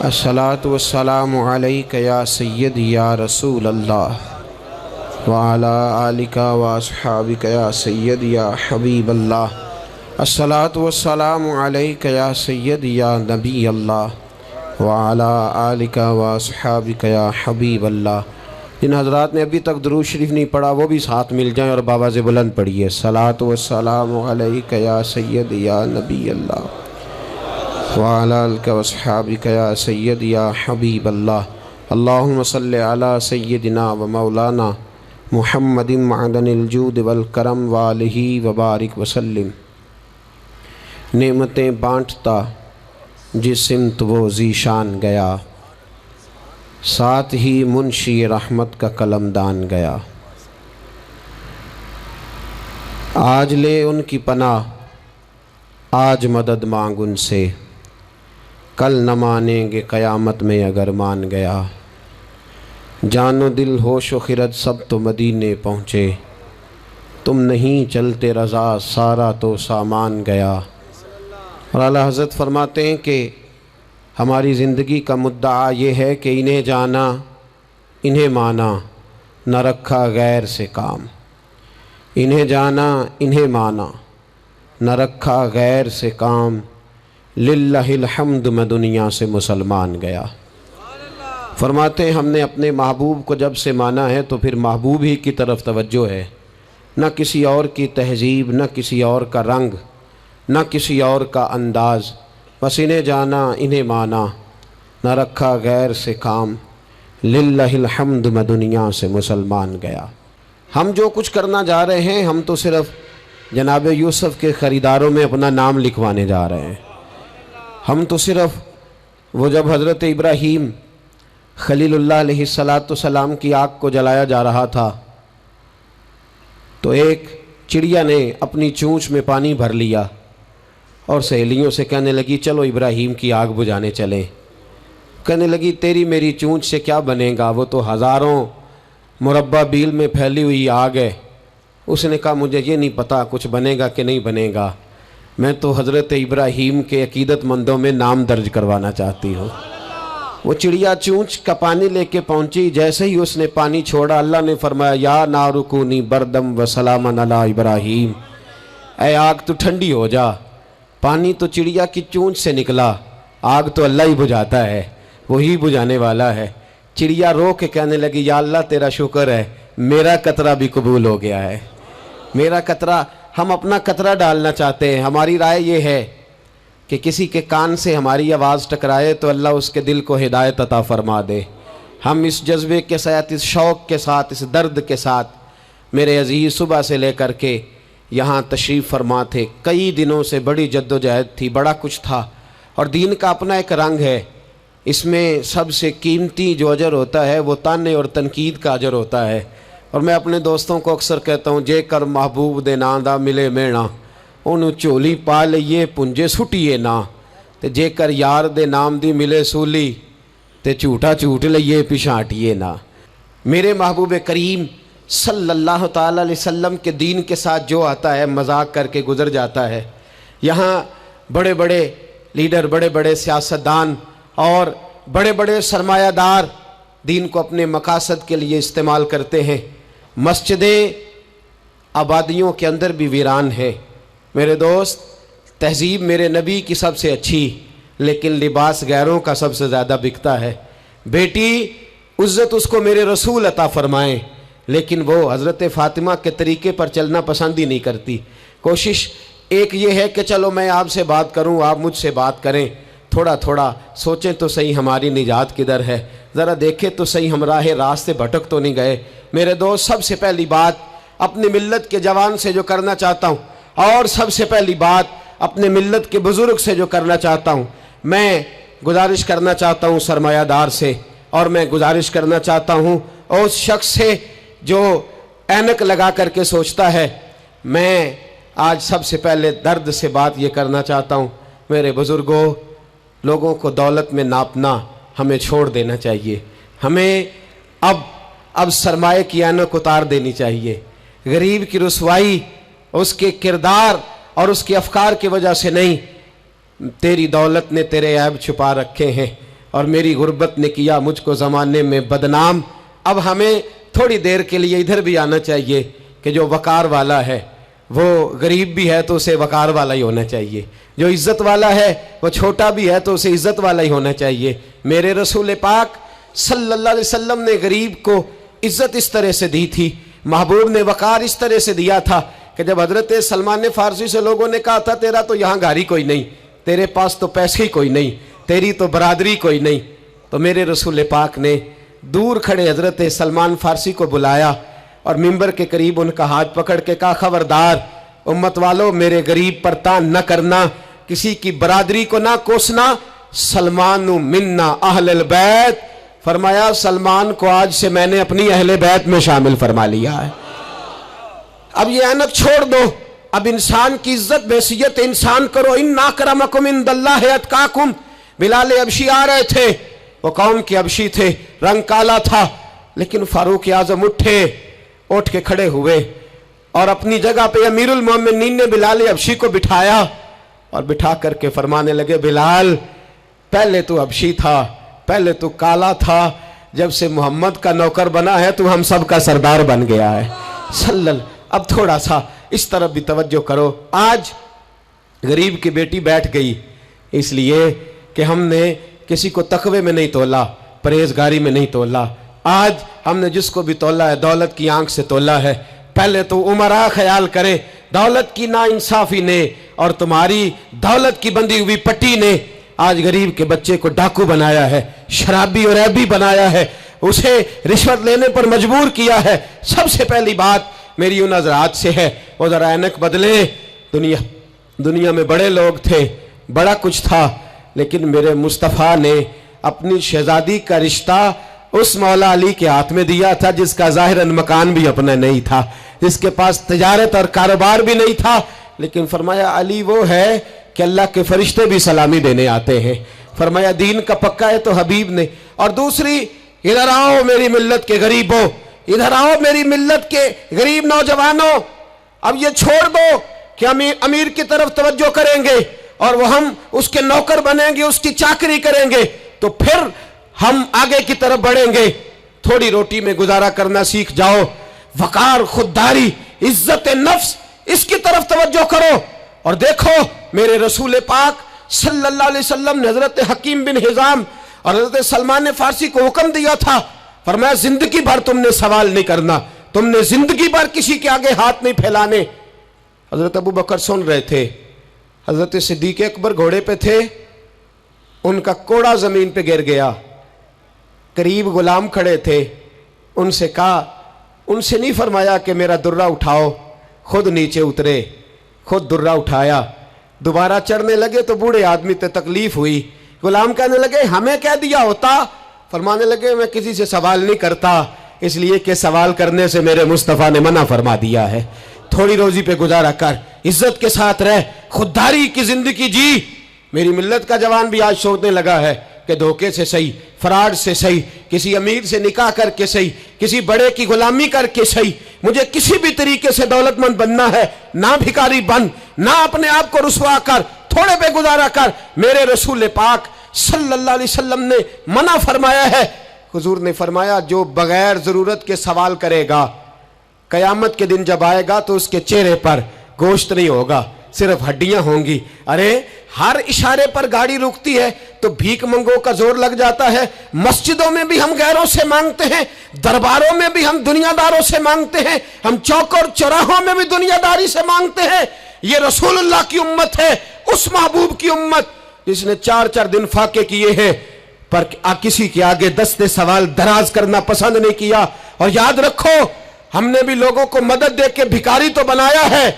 الصلاۃ والسلام علیک یا سیدی یا رسول اللہ وعلی آلک واصحابک یا سیدی یا حبیب اللہ۔ الصلاۃ والسلام علیک یا سیدی یا نبی اللہ وعلی آلک واصحابک یا حبیب اللہ۔ جن حضرات نے ابھی تک درود شریف نہیں پڑھا وہ بھی ساتھ مل جائیں اور بابا سے بلند پڑھیے۔ الصلاۃ والسلام علیک یا سیدی یا نبی اللہ وعلی آلک واصحابک یا سیدی یا حبیب اللہ۔ اللہم صلی علی سیدنا و مولانا محمد معدن الجود والکرم وآلہ وبارک وسلم۔ نعمتیں بانٹتا جس سمت وہ ذیشان گیا، ساتھ ہی منشی رحمت کا قلم دان گیا۔ آج لے ان کی پناہ، آج مدد مانگ ان سے، کل نہ مانیں گے قیامت میں اگر مان گیا۔ جان و دل ہوش و خرد سب تو مدینے پہنچے، تم نہیں چلتے رضا سارا تو سامان گیا۔ اور اعلیٰ حضرت فرماتے ہیں کہ ہماری زندگی کا مدعا یہ ہے کہ انہیں جانا انہیں مانا، نہ رکھا غیر سے کام۔ انہیں جانا انہیں مانا، نہ رکھا غیر سے کام، للہ الحمد میں دنیا سے مسلمان گیا۔ فرماتے ہیں ہم نے اپنے محبوب کو جب سے مانا ہے تو پھر محبوب ہی کی طرف توجہ ہے، نہ کسی اور کی تہذیب، نہ کسی اور کا رنگ، نہ کسی اور کا انداز۔ بس انہیں جانا انہیں مانا، نہ رکھا غیر سے کام، للہ الحمد میں دنیا سے مسلمان گیا۔ ہم جو کچھ کرنا جا رہے ہیں ہم تو صرف جناب یوسف کے خریداروں میں اپنا نام لکھوانے جا رہے ہیں۔ ہم تو صرف وہ جب حضرت ابراہیم خلیل اللہ علیہ السلام کی آگ کو جلایا جا رہا تھا تو ایک چڑیا نے اپنی چونچ میں پانی بھر لیا اور سہیلیوں سے کہنے لگی چلو ابراہیم کی آگ بجھانے چلیں۔ کہنے لگی تیری میری چونچ سے کیا بنے گا، وہ تو ہزاروں مربع بیل میں پھیلی ہوئی آگ ہے۔ اس نے کہا مجھے یہ نہیں پتا کچھ بنے گا کہ نہیں بنے گا، میں تو حضرت ابراہیم کے عقیدت مندوں میں نام درج کروانا چاہتی ہوں۔ وہ چڑیا چونچ کا پانی لے کے پہنچی، جیسے ہی اس نے پانی چھوڑا اللہ نے فرمایا یا نار کونی بردم و سلاما علی ابراہیم، اے آگ تو ٹھنڈی ہو جا۔ پانی تو چڑیا کی چونچ سے نکلا، آگ تو اللہ ہی بجھاتا ہے، وہی بجھانے والا ہے۔ چڑیا رو کے کہنے لگی یا اللہ تیرا شکر ہے میرا قطرہ بھی قبول ہو گیا ہے۔ میرا قطرہ، ہم اپنا قطرہ ڈالنا چاہتے ہیں۔ ہماری رائے یہ ہے کہ کسی کے کان سے ہماری آواز ٹکرائے تو اللہ اس کے دل کو ہدایت عطا فرما دے۔ ہم اس جذبے کے ساتھ، اس شوق کے ساتھ، اس درد کے ساتھ میرے عزیز صبح سے لے کر کے یہاں تشریف فرما تھے۔ کئی دنوں سے بڑی جد و جہد تھی، بڑا کچھ تھا، اور دین کا اپنا ایک رنگ ہے۔ اس میں سب سے قیمتی جو اجر ہوتا ہے وہ تانے اور تنقید کا اجر ہوتا ہے۔ اور میں اپنے دوستوں کو اکثر کہتا ہوں جے کر محبوب دے ناں دا ملے مینا، انہوں چولی پا لئیے پنجے سٹیے نا، تے جے کر یار دے نام دی ملے سولی تے جھوٹا جھوٹ لئیے پچھانٹیے نا۔ میرے محبوب کریم صلی اللہ تعالیٰ علیہ وسلم کے دین کے ساتھ جو آتا ہے مذاق کر کے گزر جاتا ہے۔ یہاں بڑے بڑے لیڈر، بڑے بڑے سیاستدان اور بڑے بڑے سرمایہ دار دین کو اپنے مقاصد کے لیے استعمال کرتے ہیں۔ مسجدیں آبادیوں کے اندر بھی ویران ہیں۔ میرے دوست، تہذیب میرے نبی کی سب سے اچھی، لیکن لباس غیروں کا سب سے زیادہ بکتا ہے۔ بیٹی عزت اس کو میرے رسول عطا فرمائیں، لیکن وہ حضرت فاطمہ کے طریقے پر چلنا پسند ہی نہیں کرتی۔ کوشش ایک یہ ہے کہ چلو میں آپ سے بات کروں، آپ مجھ سے بات کریں، تھوڑا تھوڑا سوچیں تو صحیح ہماری نجات کدھر ہے، ذرا دیکھیں تو صحیح ہم راہ سے بھٹک تو نہیں گئے۔ میرے دوست، سب سے پہلی بات اپنی ملت کے جوان سے جو کرنا چاہتا ہوں، اور سب سے پہلی بات اپنے ملت کے بزرگ سے جو کرنا چاہتا ہوں، میں گزارش کرنا چاہتا ہوں سرمایہ دار سے، اور میں گزارش کرنا چاہتا ہوں اس شخص سے جو اینک لگا کر کے سوچتا ہے۔ میں آج سب سے پہلے درد سے بات یہ کرنا چاہتا ہوں، میرے بزرگوں، لوگوں کو دولت میں ناپنا ہمیں چھوڑ دینا چاہیے۔ ہمیں اب سرمایہ کی اینک اتار دینی چاہیے۔ غریب کی رسوائی اس کے کردار اور اس کے افکار کی وجہ سے نہیں، تیری دولت نے تیرے عیب چھپا رکھے ہیں، اور میری غربت نے کیا مجھ کو زمانے میں بدنام۔ اب ہمیں تھوڑی دیر کے لیے ادھر بھی آنا چاہیے کہ جو وقار والا ہے وہ غریب بھی ہے تو اسے وقار والا ہی ہونا چاہیے، جو عزت والا ہے وہ چھوٹا بھی ہے تو اسے عزت والا ہی ہونا چاہیے۔ میرے رسول پاک صلی اللہ علیہ وسلم نے غریب کو عزت اس طرح سے دی تھی، محبوب نے وقار اس طرح سے دیا تھا کہ جب حضرت سلمان فارسی سے لوگوں نے کہا تھا تیرا تو یہاں گھر ہی کوئی نہیں، تیرے پاس تو پیسے ہی کوئی نہیں، تیری تو برادری کوئی نہیں، تو میرے رسول پاک نے دور کھڑے حضرت سلمان فارسی کو بلایا اور منبر کے قریب ان کا ہاتھ پکڑ کے کہا خبردار امت والو، میرے غریب پر تان نہ کرنا، کسی کی برادری کو نہ کوسنا، سلمان منا اہل البیت، فرمایا سلمان کو آج سے میں نے اپنی اہل بیت میں شامل فرما لیا ہے۔ اب یہ اینک چھوڑ دو، اب انسان کی عزت بحیثیت انسان کرو۔ ان اکرمکم عند اللہ اتقاکم۔ بلال حبشی آ رہے تھے، وہ قوم کے حبشی تھے، رنگ کالا تھا، لیکن فاروق اعظم اٹھ کے کھڑے ہوئے اور اپنی جگہ پہ امیر المومنین نے بلال حبشی کو بٹھایا اور بٹھا کر کے فرمانے لگے بلال پہلے تو حبشی تھا، پہلے تو کالا تھا، جب سے محمد کا نوکر بنا ہے تو ہم سب کا سردار بن گیا ہے اب تھوڑا سا اس طرف بھی توجہ کرو۔ آج غریب کی بیٹی بیٹھ گئی اس لیے کہ ہم نے کسی کو تقوی میں نہیں تولا، پرہیزگاری میں نہیں تولا۔ آج ہم نے جس کو بھی تولا ہے دولت کی آنکھ سے تولا ہے۔ پہلے تو عمرہ خیال کرے، دولت کی ناانصافی نے اور تمہاری دولت کی بندھی ہوئی پٹی نے آج غریب کے بچے کو ڈاکو بنایا ہے، شرابی اور عیبی بنایا ہے، اسے رشوت لینے پر مجبور کیا ہے۔ سب سے پہلی بات میری ان حضرات سے ہے وہ ذرا اینک بدلے۔ دنیا میں بڑے لوگ تھے، بڑا کچھ تھا، لیکن میرے مصطفیٰ نے اپنی شہزادی کا رشتہ اس مولا علی کے ہاتھ میں دیا تھا جس کا ظاہراً مکان بھی اپنا نہیں تھا، جس کے پاس تجارت اور کاروبار بھی نہیں تھا، لیکن فرمایا علی وہ ہے کہ اللہ کے فرشتے بھی سلامی دینے آتے ہیں۔ فرمایا دین کا پکا ہے تو حبیب نے۔ اور دوسری، ادھر آؤ میری ملت کے غریبوں، ادھر آؤ میری ملت کے غریب نوجوانوں، اب یہ چھوڑ دو کہ ہم امیر کی طرف توجہ کریں گے اور وہ ہم اس کے نوکر بنیں گے، اس کی چاکری کریں گے تو پھر ہم آگے کی طرف بڑھیں گے۔ تھوڑی روٹی میں گزارا کرنا سیکھ جاؤ، وقار، خودداری، عزت نفس، اس کی طرف توجہ کرو۔ اور دیکھو میرے رسول پاک صلی اللہ علیہ وسلم نے حضرت حکیم بن حزام اور حضرت سلمان فارسی کو حکم دیا تھا، فرمایا زندگی بھر تم نے سوال نہیں کرنا، تم نے زندگی بھر کسی کے آگے ہاتھ نہیں پھیلانے۔ حضرت ابو بکر سن رہے تھے، حضرت صدیق اکبر گھوڑے پہ تھے، ان کا کوڑا زمین پہ گر گیا، قریب غلام کھڑے تھے، ان سے کہا، ان سے نہیں فرمایا کہ میرا درہ اٹھاؤ، خود نیچے اترے، خود درہ اٹھایا، دوبارہ چڑھنے لگے تو بوڑھے آدمی تے تکلیف ہوئی، غلام کہنے لگے ہمیں کہہ دیا ہوتا، فرمانے لگے میں کسی سے سوال نہیں کرتا، اس لیے کہ سوال کرنے سے میرے مصطفیٰ نے منع فرما دیا ہے۔ تھوڑی روزی پہ گزارا کر، عزت کے ساتھ رہ، خودداری کی زندگی جی۔ میری ملت کا جوان بھی آج سوچنے لگا ہے کہ دھوکے سے صحیح، فراڈ سے صحیح، کسی امیر سے نکاح کر کے صحیح، کسی بڑے کی غلامی کر کے صحیح، مجھے کسی بھی طریقے سے دولت مند بننا ہے، نہ بھکاری بن، نہ اپنے آپ کو رسوا کر، تھوڑے پہ گزارا کر۔ میرے رسول پاک صلی اللہ علیہ وسلم نے منع فرمایا ہے۔ حضور نے فرمایا جو بغیر ضرورت کے سوال کرے گا، قیامت کے دن جب آئے گا تو اس کے چہرے پر گوشت نہیں ہوگا، صرف ہڈیاں ہوں گی۔ ارے ہر اشارے پر گاڑی رکتی ہے تو بھیک منگوں کا زور لگ جاتا ہے، مسجدوں میں بھی ہم غیروں سے مانگتے ہیں، درباروں میں بھی ہم دنیا داروں سے مانگتے ہیں، ہم چوک اور چوراہوں میں بھی دنیا داری سے مانگتے ہیں۔ یہ رسول اللہ کی امت ہے، اس محبوب کی امت جس نے 4 دن فاقے کیے ہیں، پر کسی کے آگے دستے سوال دراز کرنا پسند نہیں کیا۔ اور یاد رکھو ہم نے بھی لوگوں کو مدد دے کے بھکاری تو بنایا ہے،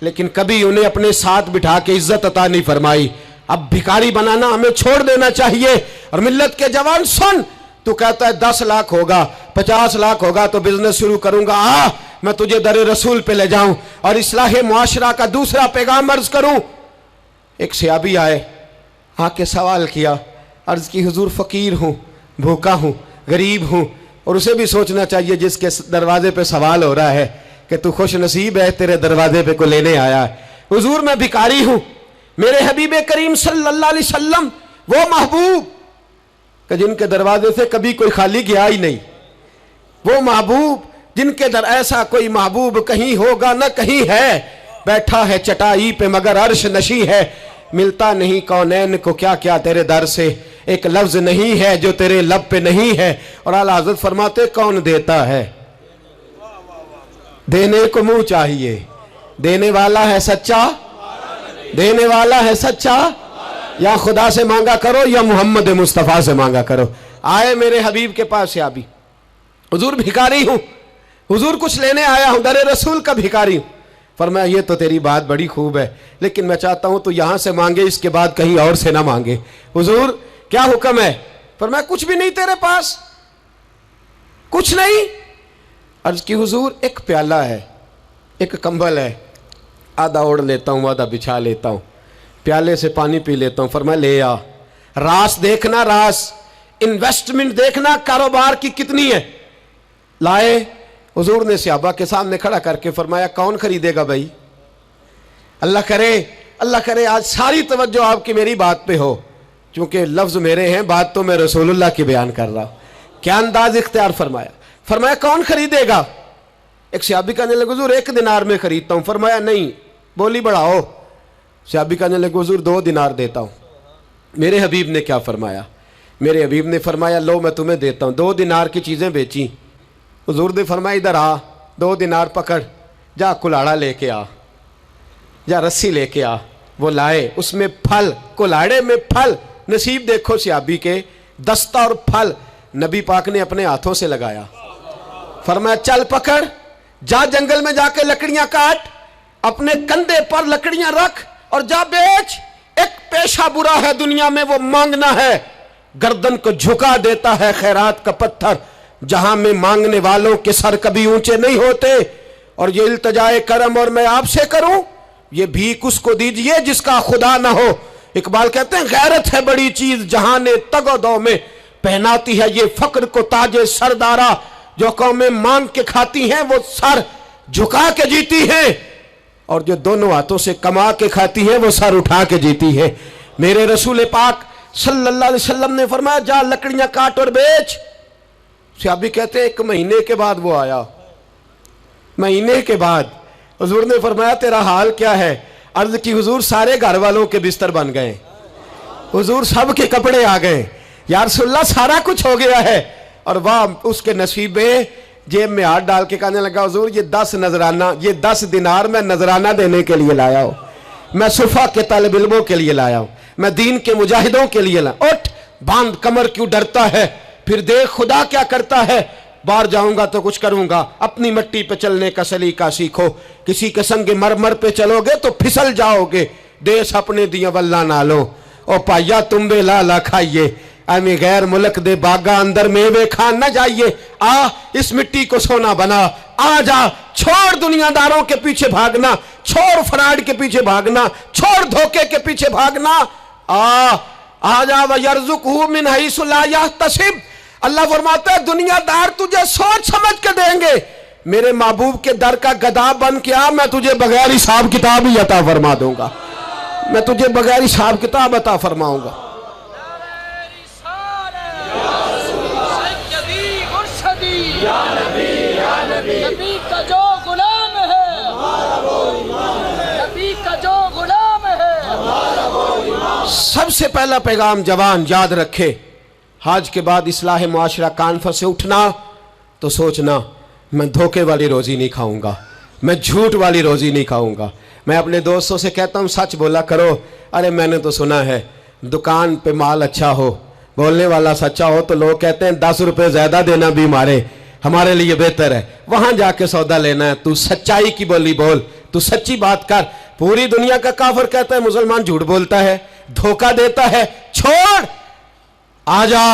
لیکن کبھی انہیں اپنے ساتھ بٹھا کے عزت عطا نہیں فرمائی۔ اب بھکاری بنانا ہمیں چھوڑ دینا چاہیے۔ اور ملت کے جوان سن، تو کہتا ہے 10 لاکھ ہوگا، 50 لاکھ ہوگا تو بزنس شروع کروں گا، میں تجھے در رسول پہ لے جاؤں اور اصلاح معاشرہ کا دوسرا پیغام عرض کروں۔ ایک صحابی آئے، آ کے سوال کیا، عرض کی حضور فقیر ہوں، بھوکا ہوں، غریب ہوں، اور اسے بھی سوچنا چاہیے جس کے دروازے پہ سوال ہو رہا ہے کہ تو خوش نصیب ہے، تیرے دروازے پہ کو لینے آیا ہے۔ حضور میں بھکاری ہوں۔ میرے حبیب کریم صلی اللہ علیہ وسلم وہ محبوب کہ جن کے دروازے سے کبھی کوئی خالی گیا ہی نہیں، وہ محبوب جن کے در ایسا کوئی محبوب کہیں ہوگا نہ کہیں ہے، بیٹھا ہے چٹائی پہ مگر عرش نشی ہے، ملتا نہیں کونین کو کیا کیا تیرے در سے، ایک لفظ نہیں ہے جو تیرے لب پہ نہیں ہے۔ اور اعلیٰ حضرت فرماتے کون دیتا ہے، دینے کو منہ چاہیے، دینے والا ہے سچا، دینے والا ہے سچا، یا خدا سے مانگا کرو یا محمد مصطفیٰ سے مانگا کرو۔ آئے میرے حبیب کے پاس سے آبی، حضور بھکاری ہوں، حضور کچھ لینے آیا ہوں، در رسول کا بھکاری ہوں۔ فرمایا یہ تو تیری بات بڑی خوب ہے، لیکن میں چاہتا ہوں تو یہاں سے مانگے، اس کے بعد کہیں اور سے نہ مانگے۔ حضور کیا حکم ہے؟ فرمایا کچھ بھی نہیں تیرے پاس، کچھ نہیں۔ عرض کی حضور ایک پیالہ ہے، ایک کمبل ہے، آدھا اوڑھ لیتا ہوں آدھا بچھا لیتا ہوں، پیالے سے پانی پی لیتا ہوں۔ فرمایا لے آ، راس دیکھنا، راس انویسٹمنٹ دیکھنا کاروبار کی کتنی ہے۔ لائے، حضور نے صحابہ کے سامنے کھڑا کر کے فرمایا کون خریدے گا بھائی؟ اللہ کرے آج ساری توجہ آپ کی میری بات پہ ہو، چونکہ لفظ میرے ہیں، بات تو میں رسول اللہ کی بیان کر رہا ہوں۔ کیا انداز اختیار فرمایا کون خریدے گا؟ ایک صحابی کہنے لگے حضور 1 دینار میں خریدتا ہوں۔ فرمایا نہیں، بولی بڑھاؤ۔ صحابی کہنے لگے حضور 2 دینار دیتا ہوں۔ میرے حبیب نے کیا فرمایا؟ میرے حبیب نے فرمایا لو میں تمہیں دیتا ہوں۔ 2 دینار کی چیزیں بیچی، حضور نے فرمایا ادھر آ، 2 دینار پکڑ، جا کلاڑا لے کے آ، جا رسی لے کے آ۔ وہ لائے، اس میں پھل، کلاڑے میں پھل، نصیب دیکھو صحابی کے، دستہ اور پھل نبی پاک نے اپنے ہاتھوں سے لگایا۔ فرمایا چل پکڑ، جا جنگل میں جا کے لکڑیاں کاٹ، اپنے کندھے پر لکڑیاں رکھ اور جا بیچ۔ ایک پیشہ برا ہے دنیا میں، وہ مانگنا ہے، گردن کو جھکا دیتا ہے خیرات کا پتھر، جہاں میں مانگنے والوں کے سر کبھی اونچے نہیں ہوتے۔ اور یہ التجائے کرم اور میں آپ سے کروں، یہ بھیک اس کو دیجئے جس کا خدا نہ ہو۔ اقبال کہتے ہیں غیرت ہے بڑی چیز جہاں نے تگ و دو میں، پہناتی ہے یہ فقر کو تاج سردارا، جو قومیں مانگ کے کھاتی ہیں وہ سر جھکا کے جیتی ہیں، اور جو دونوں ہاتھوں سے کما کے کھاتی ہیں وہ سر اٹھا کے جیتی ہے۔ میرے رسول پاک صلی اللہ علیہ وسلم نے فرمایا جا لکڑیاں کاٹ اور بیچ۔ صحابی کہتے ہیں 1 مہینے کے بعد وہ آیا، مہینے کے بعد حضور نے فرمایا تیرا حال کیا ہے؟ عرض کی حضور سارے گھر والوں کے بستر بن گئے، حضور سب کے کپڑے آ گئے، یا رسول اللہ سارا کچھ ہو گیا ہے۔ اور واہ اس کے نصیب میں، جیب میں ہاتھ ڈال کے کہنے لگا حضور یہ 10 نذرانہ، یہ 10 دینار میں نذرانہ دینے کے لیے لایا ہوں، میں صفا کے طالب علموں کے لیے لایا ہوں، میں دین کے مجاہدوں کے لیے لایا۔ اٹھ باندھ کمر کیوں ڈرتا ہے، پھر دیکھ خدا کیا کرتا ہے۔ باہر جاؤں گا تو کچھ کروں گا، اپنی مٹی پہ چلنے کا سلیقہ سیکھو، کسی کے سنگ مرمر پہ چلو گے تو پھسل جاؤ گے، دیس اپنے دیا واللہ نالو، او پایا تم بے لالا کھائیے، امی غیر ملک دے باغا اندر میوے کھان نہ جائیے، آ اس مٹی کو سونا بنا، آ جا، چھوڑ دنیا داروں کے پیچھے بھاگنا، چھوڑ فراڈ کے پیچھے بھاگنا، چھوڑ دھوکے کے پیچھے بھاگنا، آ جا وَيَرْزُقْهُ مِنْ حَيْثُ لَا يَحْتَسِبُ۔ اللہ فرماتا ہے دنیا دار تجھے سوچ سمجھ کے دیں گے، میرے محبوب کے در کا گدا بن کے آ، میں تجھے بغیر حساب کتاب ہی عطا فرما دوں گا، میں تجھے بغیر حساب کتاب عطا فرماؤں گا۔ نبی کا جو غلام ہے، نبی کا جو غلام ہے۔ سب سے پہلا پیغام جوان یاد رکھے، حج کے بعد اصلاح معاشرہ کانفرنس سے اٹھنا تو سوچنا میں دھوکے والی روزی نہیں کھاؤں گا، میں جھوٹ والی روزی نہیں کھاؤں گا۔ میں اپنے دوستوں سے کہتا ہوں سچ بولا کرو، ارے میں نے تو سنا ہے دکان پہ مال اچھا ہو، بولنے والا سچا ہو تو لوگ کہتے ہیں 10 روپے زیادہ دینا بھی ہمارے لیے بہتر ہے، وہاں جا کے سودا لینا ہے۔ تو سچائی کی بولی بول، تو سچی بات کر۔ پوری دنیا کا کافر کہتا ہے مسلمان جھوٹ بولتا ہے، دھوکہ دیتا ہے، چھوڑ، آ جا،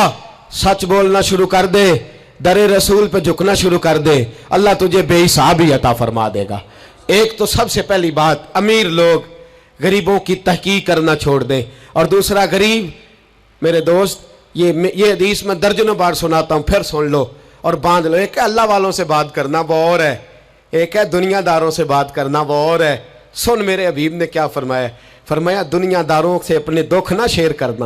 سچ بولنا شروع کر دے، در رسول پہ جھکنا شروع کر دے، اللہ تجھے بے حساب ہی عطا فرما دے گا۔ ایک تو سب سے پہلی بات، امیر لوگ غریبوں کی تحقیق کرنا چھوڑ دیں، اور دوسرا غریب، میرے دوست یہ حدیث میں درجنوں بار سناتا ہوں، پھر سن لو اور باندھ لو۔ ایک ہے اللہ والوں سے بات کرنا، وہ اور ہے، ایک ہے دنیا داروں سے بات کرنا، وہ اور ہے۔ سن میرے حبیب نے کیا فرمایا، فرمایا دنیا داروں سے اپنے دکھ نہ شیئر کرنا،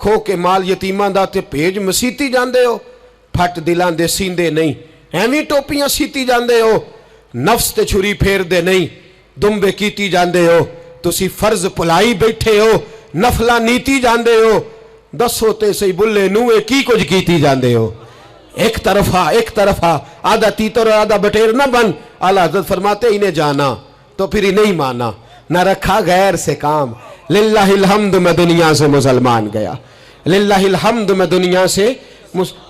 ਖੋ ਕੇ ਮਾਲ ਯਤੀਮਾਂ ਦਾ ਤੇ ਭੇਜ ਮਸੀਤੀ ਜਾਂਦੇ ਹੋ, ਫੱਟ ਦਿਲਾਂ ਦੇ ਸੀਂਦੇ ਨਹੀਂ, ਐਵੇਂ ਟੋਪੀਆਂ ਸੀਤੀ ਜਾਂਦੇ ਹੋ, ਨਫਸ ਤੇ ਛੁਰੀ ਫੇਰਦੇ ਨਹੀਂ, ਦੁੰਬੇ ਕੀਤੀ ਜਾਂਦੇ ਹੋ, ਤੁਸੀਂ ਫਰਜ਼ ਭੁਲਾਈ ਬੈਠੇ ਹੋ, ਨਫਲਾ ਨੀਤੀ ਜਾਂਦੇ ਹੋ, ਦੱਸੋ ਤੇ ਸਹੀ ਬੁੱਲੇ ਨੂਏ ਕੀ ਕੁਝ ਕੀਤੀ ਜਾਂਦੇ ਹੋ। ایک طرفہ آدھا تیتر اور آدھا بٹیر نہ بن۔ اعلیٰ حضرت فرماتے انہیں جانا تو پھر انہیں مانا، نہ رکھا غیر سے کام، للہ الحمد میں دنیا سے مسلمان گیا، للہ الحمد میں دنیا سے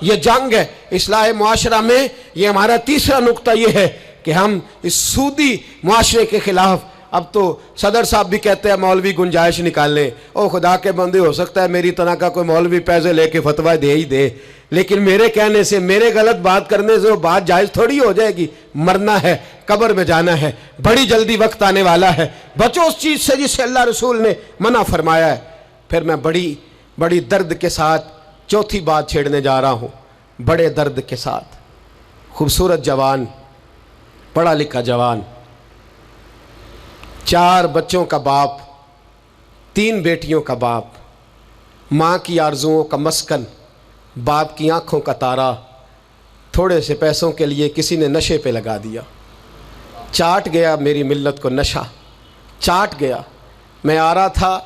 یہ جنگ ہے اصلاح معاشرہ میں۔ یہ ہمارا تیسرا نقطہ یہ ہے کہ ہم اس سودی معاشرے کے خلاف، اب تو صدر صاحب بھی کہتے ہیں مولوی گنجائش نکال لیں، او خدا کے بندے ہو سکتا ہے میری طرح کا کوئی مولوی پیسے لے کے فتویٰ دے ہی دے، لیکن میرے کہنے سے، میرے غلط بات کرنے سے وہ بات جائز تھوڑی ہو جائے گی۔ مرنا ہے، قبر میں جانا ہے، بڑی جلدی وقت آنے والا ہے، بچو اس چیز سے جس سے اللہ رسول نے منع فرمایا ہے۔ پھر میں بڑی درد کے ساتھ چوتھی بات چھیڑنے جا رہا ہوں، بڑے درد کے ساتھ۔ خوبصورت جوان، پڑھا لکھا جوان، 4 بچوں کا باپ، 3 بیٹیوں کا باپ، ماں کی آرزوؤں کا مسکن، باپ کی آنکھوں کا تارا، تھوڑے سے پیسوں کے لیے کسی نے نشے پہ لگا دیا، چاٹ گیا میری ملت کو نشہ، چاٹ گیا۔ میں آ رہا تھا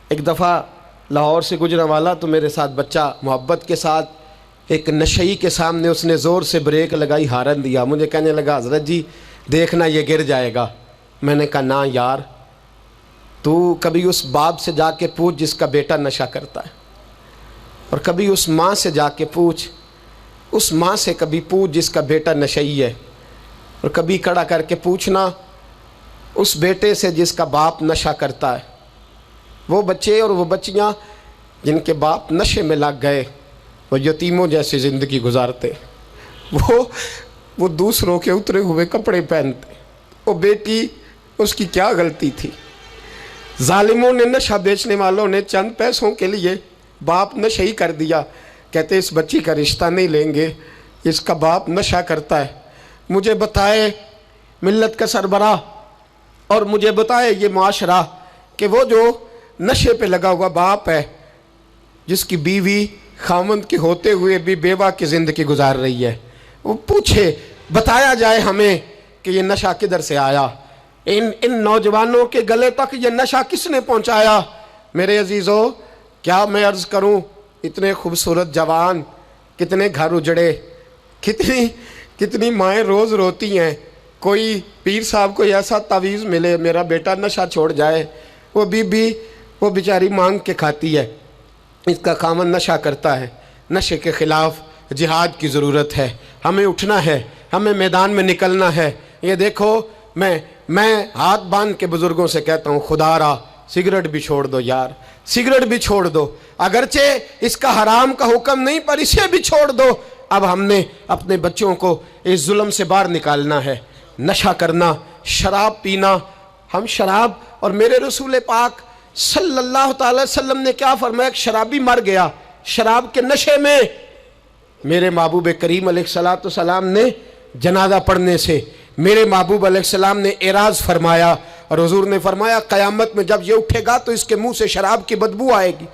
ایک دفعہ لاہور سے گزرنے والا، تو میرے ساتھ بچہ محبت کے ساتھ ایک نشئی کے سامنے اس نے زور سے بریک لگائی، ہارن دیا، مجھے کہنے لگا حضرت جی دیکھنا یہ گر جائے گا۔ میں نے کہا نا یار، تو کبھی اس باپ سے جا کے پوچھ جس کا بیٹا نشہ کرتا ہے، اور کبھی اس ماں سے جا کے پوچھ، اس ماں سے کبھی پوچھ جس کا بیٹا نشئی ہے، اور کبھی کھڑا کر کے پوچھنا اس بیٹے سے جس کا باپ نشہ کرتا ہے۔ وہ بچے اور وہ بچیاں جن کے باپ نشے میں لگ گئے، وہ یتیموں جیسی زندگی گزارتے، وہ دوسروں کے اترے ہوئے کپڑے پہنتے۔ وہ بیٹی، اس کی کیا غلطی تھی؟ ظالموں نے، نشہ بیچنے والوں نے چند پیسوں کے لیے باپ نشئی کر دیا، کہتے اس بچی کا رشتہ نہیں لیں گے، اس کا باپ نشہ کرتا ہے۔ مجھے بتائے ملت کا سربراہ، اور مجھے بتائے یہ معاشرہ کہ وہ جو نشے پہ لگا ہوا باپ ہے، جس کی بیوی خاوند کے ہوتے ہوئے بھی بیوہ کی زندگی گزار رہی ہے، وہ پوچھے، بتایا جائے ہمیں کہ یہ نشہ کدھر سے آیا، ان نوجوانوں کے گلے تک یہ نشہ کس نے پہنچایا؟ میرے عزیزو، کیا میں عرض کروں، اتنے خوبصورت جوان، کتنے گھر اجڑے، کتنی مائیں روز روتی ہیں، کوئی پیر صاحب کو ایسا تعویذ ملے میرا بیٹا نشہ چھوڑ جائے، وہ بی بی وہ بیچاری مانگ کے کھاتی ہے، اس کا خامن نشہ کرتا ہے۔ نشے کے خلاف جہاد کی ضرورت ہے، ہمیں اٹھنا ہے، ہمیں میدان میں نکلنا ہے۔ یہ دیکھو، میں ہاتھ باندھ کے بزرگوں سے کہتا ہوں، خدا را سگریٹ بھی چھوڑ دو یار، سگریٹ بھی چھوڑ دو، اگرچہ اس کا حرام کا حکم نہیں پر اسے بھی چھوڑ دو۔ اب ہم نے اپنے بچوں کو اس ظلم سے باہر نکالنا ہے۔ نشہ کرنا، شراب پینا، ہم شراب، اور میرے رسول پاک صلی اللہ تعالی وسلم نے کیا فرمایا؟ ایک شرابی مر گیا شراب کے نشے میں، میرے محبوب کریم علیہ السلام نے جنازہ پڑھنے سے، میرے محبوب علیہ السلام نے اعراض فرمایا، اور حضور نے فرمایا قیامت میں جب یہ اٹھے گا تو اس کے منہ سے شراب کی بدبو آئے گی۔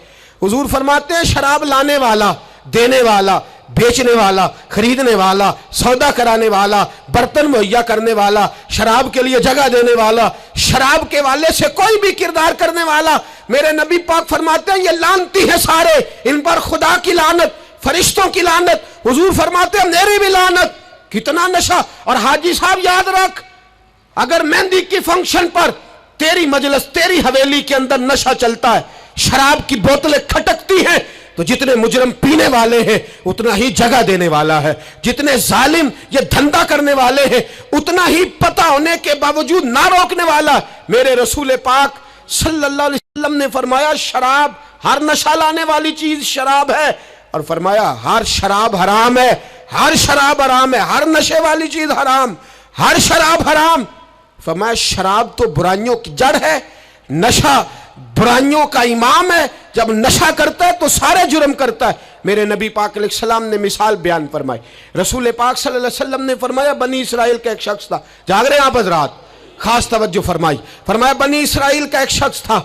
حضور فرماتے ہیں شراب لانے والا، دینے والا، بیچنے والا، خریدنے والا، سودا کرانے والا، برتن مہیا کرنے والا، شراب کے لیے جگہ دینے والا، شراب کے والے سے کوئی بھی کردار کرنے والا، میرے نبی پاک فرماتے ہیں یہ لعنتی ہے سارے، ان پر خدا کی لعنت، فرشتوں کی لعنت، حضور فرماتے ہیں میری بھی لعنت۔ کتنا نشہ! اور حاجی صاحب یاد رکھ، اگر مہندی کی فنکشن پر تیری مجلس، تیری حویلی کے اندر نشہ چلتا ہے، شراب کی بوتلیں کھٹکتی ہیں، تو جتنے مجرم پینے والے ہیں اتنا ہی جگہ دینے والا ہے، جتنے ظالم یہ دھندا کرنے والے ہیں اتنا ہی پتہ ہونے کے باوجود نہ روکنے والا۔ میرے رسول پاک صلی اللہ علیہ وسلم نے فرمایا شراب، ہر نشہ لانے والی چیز شراب ہے، اور فرمایا ہر شراب حرام ہے، ہر شراب حرام ہے، ہر نشے والی چیز حرام، ہر شراب حرام۔ فرمایا شراب تو برائیوں کی جڑ ہے، نشہ برائیوں کا امام ہے، جب نشہ کرتا ہے تو سارے جرم کرتا ہے۔ میرے نبی پاک علیہ السلام نے مثال بیان فرمائی، رسول پاک صلی اللہ علیہ وسلم نے فرمایا بنی اسرائیل کا ایک شخص تھا، جاگ رہے ہیں آپ حضرات، خاص توجہ فرمائی، فرمایا بنی اسرائیل کا ایک شخص تھا،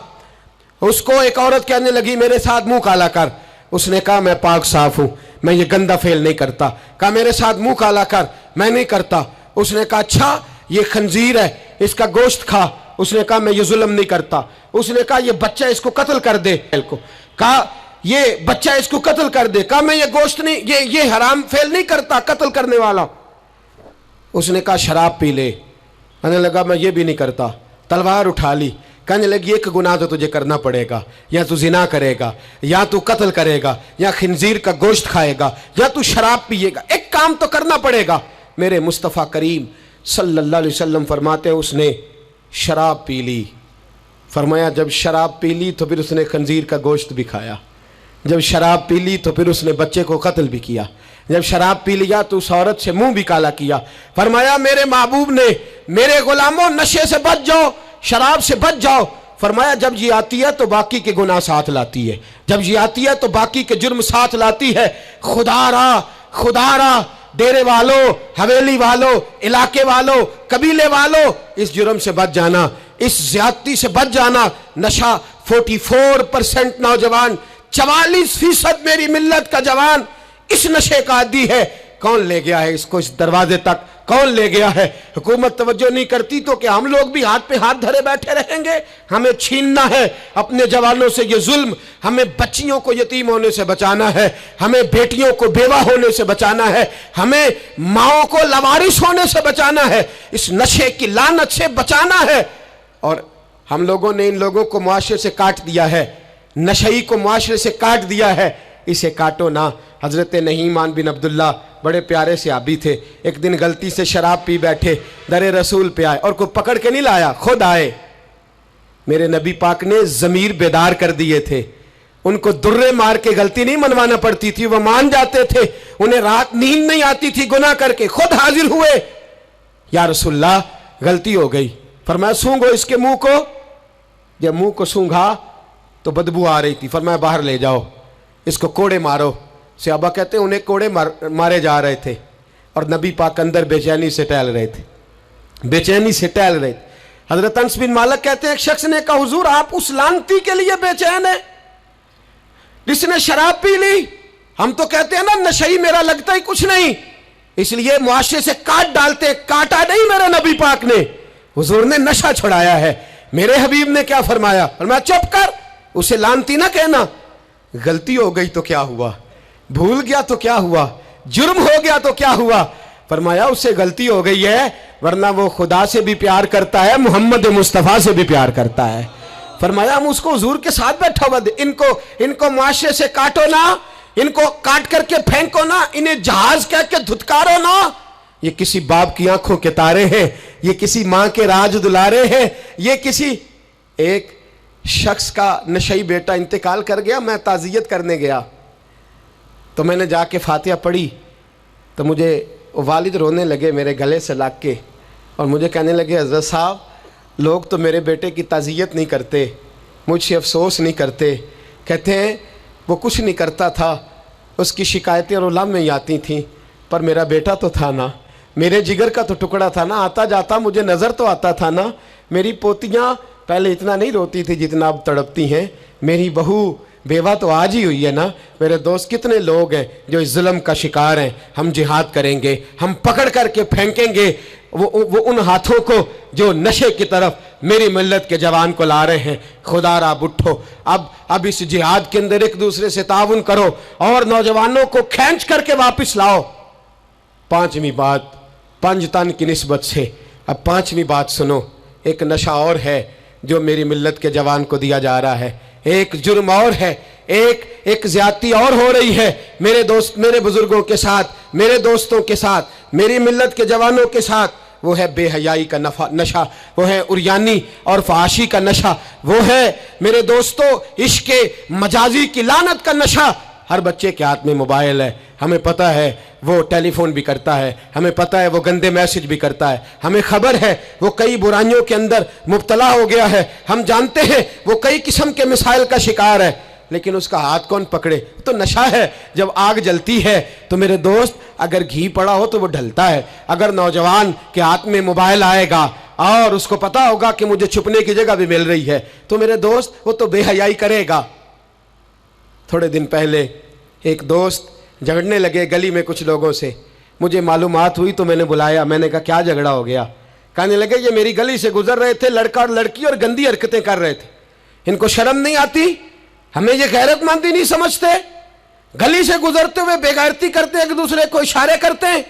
اس کو ایک عورت کہنے لگی میرے ساتھ منہ کالا کر. اس نے کہا میں پاک صاف ہوں, میں یہ گندا فعل نہیں کرتا. کہا میرے ساتھ منہ کالا کر, میں نہیں کرتا. اس نے کہا اچھا یہ خنزیر ہے, اس کا گوشت کھا. اس نے کہا میں یہ ظلم نہیں کرتا. اس نے کہا یہ بچہ اس کو قتل کر دے. کہا یہ بچہ اس کو قتل کر دے. کہا میں یہ گوشت نہیں, یہ حرام فعل نہیں کرتا, قتل کرنے والا. اس نے کہا شراب پی لے. کہنے لگا میں یہ بھی نہیں کرتا. تلوار اٹھا لی. کہنے لگی ایک گناہ تو تجھے کرنا پڑے گا, یا تو زنا کرے گا, یا تو قتل کرے گا, یا خنزیر کا گوشت کھائے گا, یا تو شراب پیے گا. ایک کام تو کرنا پڑے گا. میرے مصطفیٰ کریم صلی اللہ علیہ وسلم فرماتے ہیں اس نے شراب پی لی. فرمایا جب شراب پی لی تو پھر اس نے خنزیر کا گوشت بھی کھایا. جب شراب پی لی تو پھر اس نے بچے کو قتل بھی کیا. جب شراب پی لیا تو اس عورت سے منہ بھی کالا کیا. فرمایا میرے محبوب نے میرے غلاموں نشے سے بچ جاؤ, شراب سے بچ جاؤ. فرمایا جب یہ آتی ہے تو باقی کے گناہ ساتھ لاتی ہے, جب یہ آتی ہے تو باقی کے جرم ساتھ لاتی ہے. خدا را ڈیرے والوں, حویلی والوں, علاقے والوں, قبیلے والوں, اس جرم سے بچ جانا, اس زیادتی سے بچ جانا. نشہ 44% نوجوان, 44% میری ملت کا جوان اس نشے کا عادی ہے. کون لے گیا ہے اس کو اس دروازے تک, کون لے گیا ہے؟ حکومت توجہ نہیں کرتی تو کہ ہم لوگ بھی ہاتھ پہ ہاتھ دھرے بیٹھے رہیں گے؟ ہمیں چھیننا ہے اپنے جوانوں سے یہ ظلم. ہمیں بچیوں کو یتیم ہونے سے بچانا ہے, ہمیں بیٹیوں کو بیوہ ہونے سے بچانا ہے, ہمیں ماؤں کو لاوارث ہونے سے بچانا ہے, اس نشے کی لعنت سے بچانا ہے. اور ہم لوگوں نے ان لوگوں کو معاشرے سے کاٹ دیا ہے, نشئی کو معاشرے سے کاٹ دیا ہے. اسے کاٹو نہ. حضرت نعمان بن عبداللہ بڑے پیارے صحابی تھے. ایک دن غلطی سے شراب پی بیٹھے, در رسول پہ آئے, اور کوئی پکڑ کے نہیں لایا, خود آئے. میرے نبی پاک نے ضمیر بیدار کر دیے تھے. ان کو درے مار کے غلطی نہیں منوانا پڑتی تھی, وہ مان جاتے تھے. انہیں رات نیند نہیں آتی تھی گناہ کر کے, خود حاضر ہوئے. یا رسول اللہ غلطی ہو گئی. فرمایا سونگو اس کے منہ کو. جب منہ کو سونگھا تو بدبو آ رہی تھی. فرمایا باہر لے جاؤ, اس کو کوڑے مارو. صحابہ کہتے ہیں انہیں کوڑے مارے جا رہے تھے, اور نبی پاک اندر بے چینی سے ٹہل رہے تھے, بے چینی سے ٹہل رہے تھے. حضرت انس بن مالک کہتے ہیں ایک شخص نے کہا حضور آپ اس لعنتی کے لیے بے چین ہیں جس نے شراب پی لی. ہم تو کہتے ہیں نا نشئی میرا لگتا ہی کچھ نہیں, اس لیے معاشرے سے کاٹ ڈالتے. کاٹا نہیں میرے نبی پاک نے, حضور نے نشہ چھڑایا ہے. میرے حبیب نے کیا فرمایا؟ فرمایا چپ کر, اسے لعنتی نہ کہنا. غلطی ہو گئی تو کیا ہوا, بھول گیا تو کیا ہوا, جرم ہو گیا تو کیا ہوا. فرمایا اس سے غلطی ہو گئی ہے, ورنہ وہ خدا سے بھی پیار کرتا ہے, محمد مصطفیٰ سے بھی پیار کرتا ہے. فرمایا ہم اس کو حضور کے ساتھ بیٹھا ہوا دے. ان کو معاشرے سے کاٹو نہ, ان کو کاٹ کر کے پھینکو نہ, انہیں جہاز کہہ کے دھتکارو نہ. یہ کسی باپ کی آنکھوں کے تارے ہیں, یہ کسی ماں کے راج دلارے ہیں. یہ کسی ایک شخص کا نشئی بیٹا انتقال کر گیا, میں تعزیت کرنے گیا تو میں نے جا کے فاتحہ پڑھی تو مجھے والد رونے لگے میرے گلے سے لگ کے, اور مجھے کہنے لگے حضرت صاحب لوگ تو میرے بیٹے کی تعزیت نہیں کرتے, مجھ سے افسوس نہیں کرتے. کہتے ہیں وہ کچھ نہیں کرتا تھا, اس کی شکایتیں اور علم میں ہی آتی تھیں, پر میرا بیٹا تو تھا نا, میرے جگر کا تو ٹکڑا تھا نا, آتا جاتا مجھے نظر تو آتا تھا نا. میری پوتیاں پہلے اتنا نہیں روتی تھی جتنا اب تڑپتی ہیں. میری بہو بیوہ تو آج ہی ہوئی ہے نا. میرے دوست کتنے لوگ ہیں جو اس ظلم کا شکار ہیں. ہم جہاد کریں گے, ہم پکڑ کر کے پھینکیں گے وہ ان ہاتھوں کو جو نشے کی طرف میری ملت کے جوان کو لا رہے ہیں. خدا را اٹھو, اب اس جہاد کے اندر ایک دوسرے سے تعاون کرو اور نوجوانوں کو کھینچ کر کے واپس لاؤ. پانچویں بات, پنج تن کی نسبت سے اب پانچویں بات سنو. ایک نشہ اور ہے جو میری ملت کے جوان کو دیا جا رہا ہے, ایک جرم اور ہے, ایک زیادتی اور ہو رہی ہے میرے دوست, میرے بزرگوں کے ساتھ, میرے دوستوں کے ساتھ, میری ملت کے جوانوں کے ساتھ. وہ ہے بے حیائی کا نشہ, وہ ہے عریانی اور فحاشی کا نشہ, وہ ہے میرے دوستو عشق مجازی کی لعنت کا نشہ. ہر بچے کے ہاتھ میں موبائل ہے, ہمیں پتہ ہے وہ ٹیلی فون بھی کرتا ہے, ہمیں پتہ ہے وہ گندے میسج بھی کرتا ہے, ہمیں خبر ہے وہ کئی برائیوں کے اندر مبتلا ہو گیا ہے, ہم جانتے ہیں وہ کئی قسم کے مسائل کا شکار ہے, لیکن اس کا ہاتھ کون پکڑے؟ تو نشہ ہے. جب آگ جلتی ہے تو میرے دوست اگر گھی پڑا ہو تو وہ ڈھلتا ہے. اگر نوجوان کے ہاتھ میں موبائل آئے گا اور اس کو پتا ہوگا کہ مجھے چھپنے کی جگہ بھی مل رہی ہے، تو میرے دوست وہ تو بے حیائی کرے گا۔ تھوڑے دن پہلے ایک دوست جھگڑنے لگے گلی میں کچھ لوگوں سے، مجھے معلومات ہوئی تو میں نے بلایا، میں نے کہا کیا جھگڑا ہو گیا؟ کہنے لگے یہ میری گلی سے گزر رہے تھے لڑکا اور لڑکی اور گندی حرکتیں کر رہے تھے، ان کو شرم نہیں آتی؟ ہمیں یہ غیرت مندی نہیں سمجھتے؟ گلی سے گزرتے ہوئے بے غیرتی کرتے، ایک دوسرے کو اشارے کرتے ہیں۔